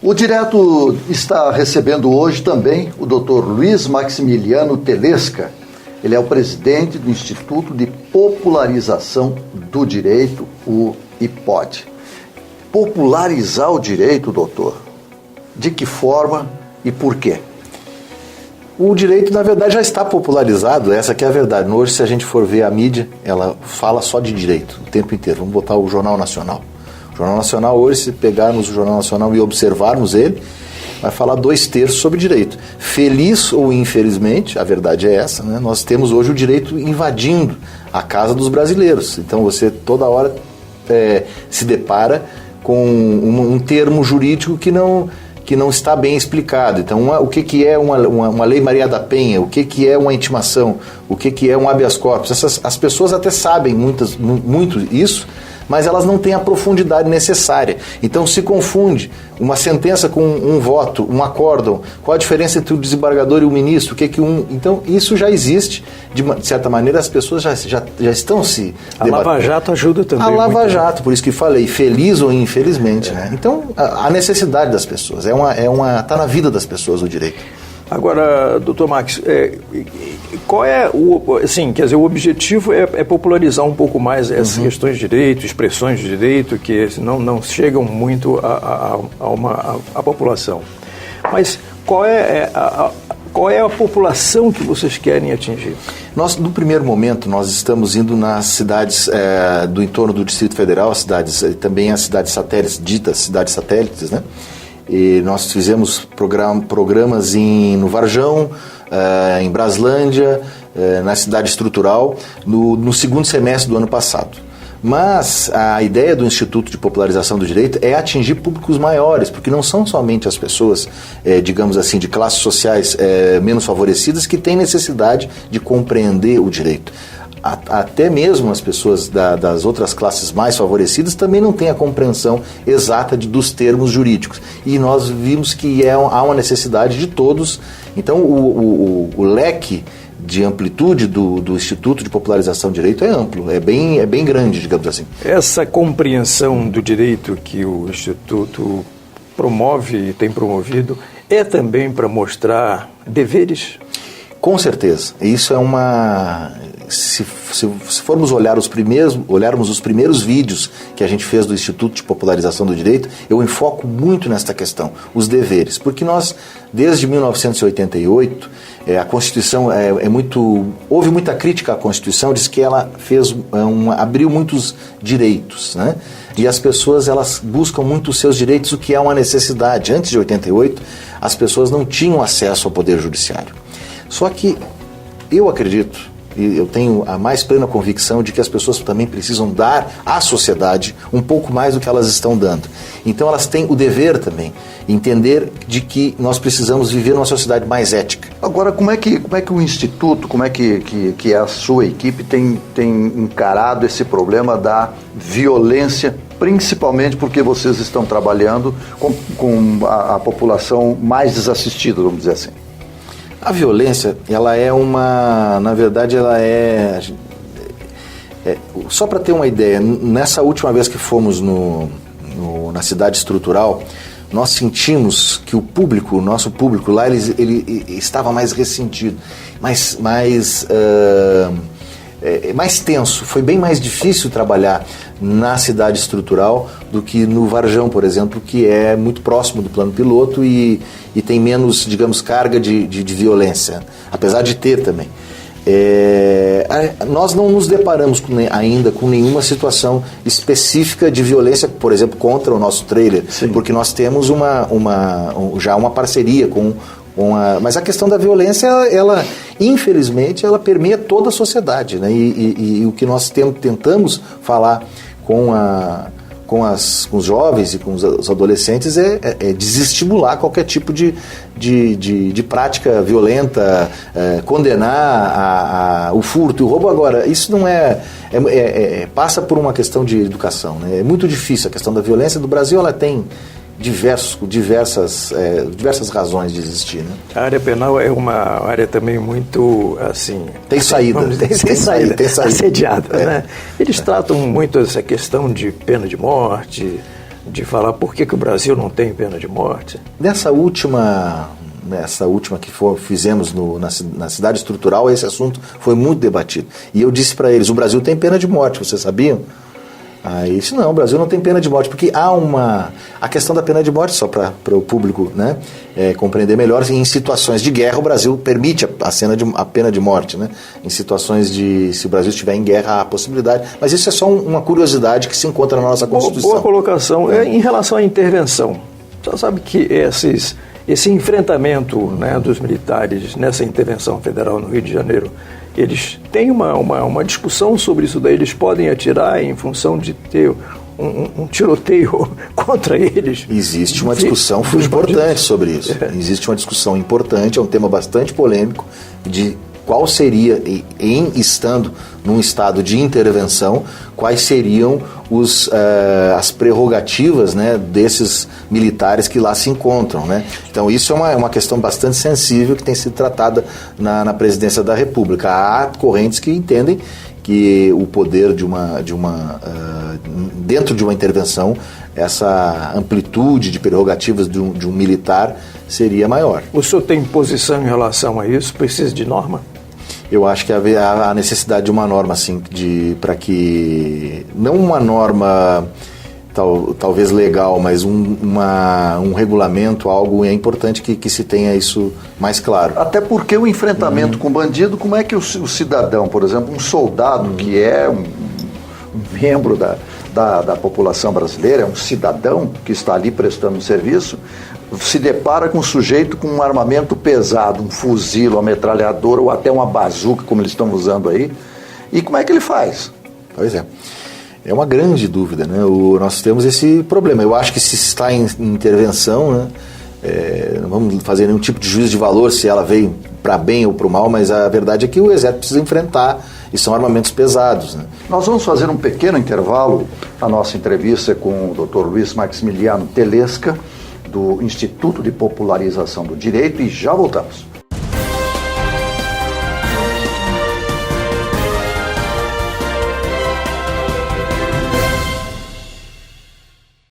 O Direto está recebendo hoje também o Dr. Luiz Maximiliano Telesca. Ele é o presidente do Instituto de Popularização do Direito, o IPOD. Popularizar o direito, doutor? De que forma e por quê? O direito, na verdade, já está popularizado, essa que é a verdade. Hoje, se a gente for ver a mídia, ela fala só de direito o tempo inteiro. Vamos botar o Jornal Nacional. O Jornal Nacional, hoje, se pegarmos o Jornal Nacional e observarmos ele, vai falar 2/3 sobre direito. Feliz ou infelizmente, a verdade é essa, né? Nós temos hoje o direito invadindo a casa dos brasileiros. Então você toda hora se depara com um termo jurídico que não está bem explicado. Então, o que é uma lei Maria da Penha, o que é uma intimação, o que é um habeas corpus. As pessoas até sabem muito isso, mas elas não têm a profundidade necessária. Então se confunde uma sentença com um voto, um acórdão. Qual a diferença entre o desembargador e o ministro? Então isso já existe. De certa maneira as pessoas já estão se debatendo. A Lava Jato ajuda também. A Lava Jato, por isso que falei, feliz ou infelizmente. Né? Então a necessidade das pessoas, está na vida das pessoas o direito. Agora, doutor Max, qual é o objetivo é popularizar um pouco mais essas questões de direito, expressões de direito que não chegam muito à população. Mas qual é a população que vocês querem atingir? No primeiro momento, nós estamos indo nas cidades do entorno do Distrito Federal, também as cidades satélites, ditas cidades satélites, né? E nós fizemos programas no Varjão, em Braslândia, na cidade estrutural, no segundo semestre do ano passado. Mas a ideia do Instituto de Popularização do Direito é atingir públicos maiores, porque não são somente as pessoas, digamos assim, de classes sociais menos favorecidas que têm necessidade de compreender o direito. Até mesmo as pessoas das outras classes mais favorecidas também não têm a compreensão exata dos termos jurídicos. E nós vimos que há uma necessidade de todos. Então, o leque de amplitude do Instituto de Popularização do Direito é amplo, é bem grande, digamos assim. Essa compreensão do direito que o Instituto promove e tem promovido é também para mostrar deveres? Com certeza. Isso é Se formos olharmos os primeiros vídeos que a gente fez do Instituto de Popularização do Direito, eu enfoco muito nesta questão, os deveres, porque nós, desde 1988, a Constituição houve muita crítica à Constituição, diz que ela abriu muitos direitos, né? E as pessoas elas buscam muito os seus direitos, o que é uma necessidade. Antes de 88, as pessoas não tinham acesso ao Poder Judiciário. Só que eu acredito, e eu tenho a mais plena convicção de que as pessoas também precisam dar à sociedade um pouco mais do que elas estão dando. Então elas têm o dever também, entender de que nós precisamos viver numa sociedade mais ética. Agora, como é que o Instituto, como é que a sua equipe tem encarado esse problema da violência, principalmente porque vocês estão trabalhando com a população mais desassistida, vamos dizer assim? A violência, ela é na verdade, ela só para ter uma ideia, nessa última vez que fomos na cidade estrutural, nós sentimos que o nosso público lá, ele estava mais ressentido, mais tenso. Foi bem mais difícil trabalhar na cidade estrutural do que no Varjão, por exemplo, que é muito próximo do plano piloto e tem menos, digamos, carga de violência, apesar de ter também. Nós não nos deparamos ainda com nenhuma situação específica de violência, por exemplo, contra o nosso trailer. Sim. Porque nós temos já uma parceria mas a questão da violência, ela infelizmente, ela permeia toda a sociedade, né? E o que nós tentamos falar com os jovens e com os adolescentes é desestimular qualquer tipo de prática violenta, condenar o furto e o roubo. Agora, isso não passa por uma questão de educação, né? É muito difícil. A questão da violência do Brasil, ela tem diversas razões de existir, né? A área penal é uma área também muito, assim... Tem saída. Tem saída. Assediada, né? Eles tratam muito essa questão de pena de morte, de falar por que o Brasil não tem pena de morte? Nessa última que fizemos na cidade estrutural, esse assunto foi muito debatido. E eu disse para eles, o Brasil tem pena de morte, vocês sabiam? Aí disse, não, o Brasil não tem pena de morte, porque a questão da pena de morte, só para o público, né, compreender melhor, em situações de guerra o Brasil permite a pena de morte, né? Em situações se o Brasil estiver em guerra há a possibilidade, mas isso é só uma curiosidade que se encontra na nossa Constituição. Boa colocação. Em relação à intervenção, você sabe que esse enfrentamento, né, dos militares nessa intervenção federal no Rio de Janeiro, eles têm uma discussão sobre isso daí, eles podem atirar em função de ter um tiroteio contra eles? Existe uma discussão importante sobre isso. Existe uma discussão importante, é um tema bastante polêmico, de qual seria, estando num estado de intervenção, quais seriam as prerrogativas, né, desses militares que lá se encontram, né? Então isso é uma questão bastante sensível que tem sido tratada na presidência da República. Há correntes que entendem que o poder dentro de uma intervenção, essa amplitude de prerrogativas de um militar seria maior. O senhor tem posição em relação a isso? Precisa de norma? Eu acho que há a necessidade de uma norma, assim, para que, não uma norma talvez legal, mas um regulamento, algo, é importante que se tenha isso mais claro. Até porque o enfrentamento com bandido, como é que o cidadão, por exemplo, um soldado que é um membro da população brasileira, é um cidadão que está ali prestando um serviço, se depara com um sujeito com um armamento pesado, um fuzil, uma metralhadora ou até uma bazuca, como eles estão usando aí, e como é que ele faz? Pois é. É uma grande dúvida, né? Nós temos esse problema. Eu acho que se está em intervenção, né, não vamos fazer nenhum tipo de juízo de valor se ela veio para bem ou para o mal, mas a verdade é que o Exército precisa enfrentar, e são armamentos pesados, né? Nós vamos fazer um pequeno intervalo. A nossa entrevista é com o Dr. Luiz Maximiliano Telesca, do Instituto de Popularização do Direito, e já voltamos.